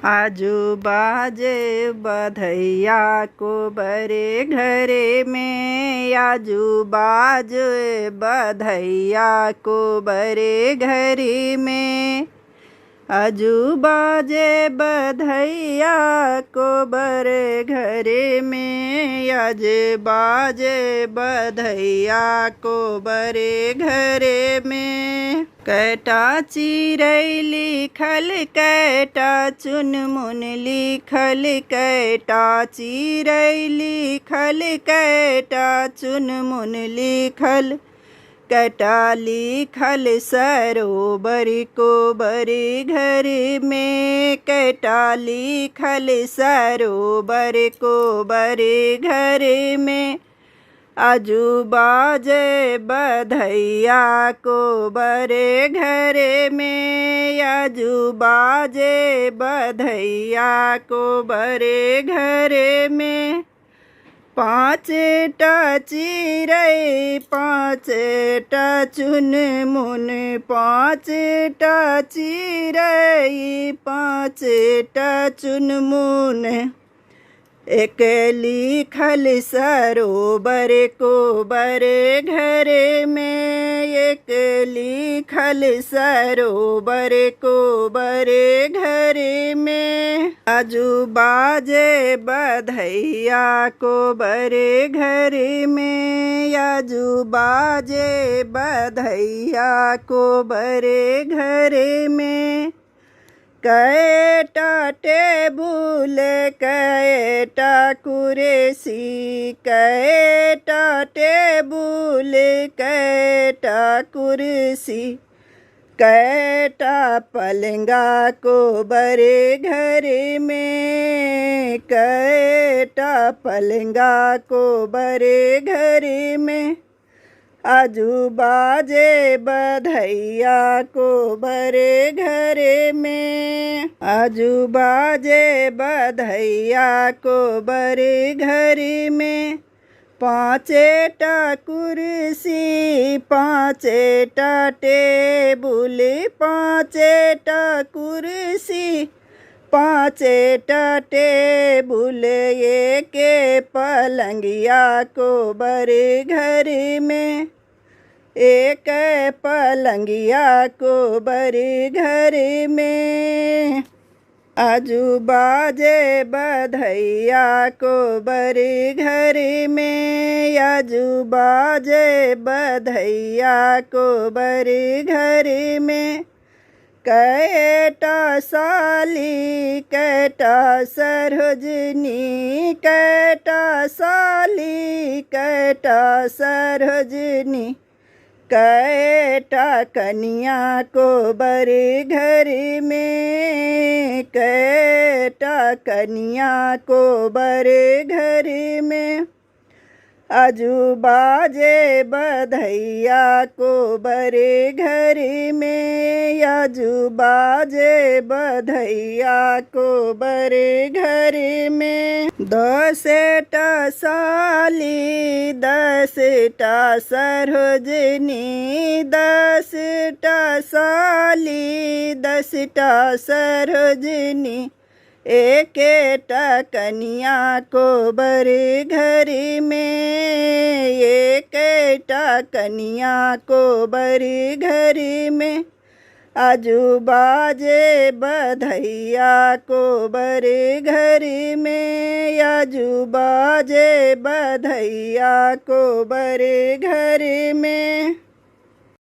आजू बाजे बधैया को बरे घरे में। आजू बाजे बधैया को बरे घरे में। आजू बाजे बधैया को बरे घरे में। आज बाजे बधैया को बरे घरे में। कैटा चिरई लिखल कैटा चुनमुन लिखल कैटा चिरई लिखल कैटा चुनमुन लिखल कैटा लिखल सरोवर को बरे घर में। कैटा लिखल सरोवर को बरे घर में। आजू बाजे बधैया को बरे घरे में। आजू बाजे बधैया को बरे घरे में। पाँच टा चिरई पाँच टा चुनमुन पाँच टा चिरई पाँच टा चुनमुन। एक लिखल सरोवर को बरे घरे में। एक लिखल सरोवर को बरे घरे में। आजू बाजे बधैया को बरे घरे में। आजू बाजे बधैया को बरे घरे में। कैटा टेबुल कैटा कुर्सी कैटा टेबुल कैटा कुर्सी। कैटा पलंगा को बरे घरे में। कैटा पलंगा को बरे घरे में। आजू बाजे बधैया को बरे घरे में। आजू बाजे बधैया को बरे घरे में। पाँच टा कुर्सी पाँच टा टेबुल पाँच टा कुर्सी पाँच टा टेबुल। एक पलंगिया को बरे घरे में। एक पलंगिया को बरे घरे में। आजू बाजे बधैया को बरे घरे में। आजू बाजे बधैया को बरे घरे में। कैटा साली कैटा सरोजनी कैटा साली कैटा सरोजनी। कैटा कन्या को बरे घरे में। कैटा कन्या को बरे घरे में। आजू बाजे बधैया को बरे घरे में। आजू बाजे बधैया को बरे घरे में। 10 टा साली 10 टा सरोजनी 10 टा साली 10 टा सरोजनी। एक टा कन्या को बरे घरे में। एक टा कन्या को बरे घरे में। आजू बाजे बधैया को बरे घरे में। आजू बाजे बधैया को बरे घरे में।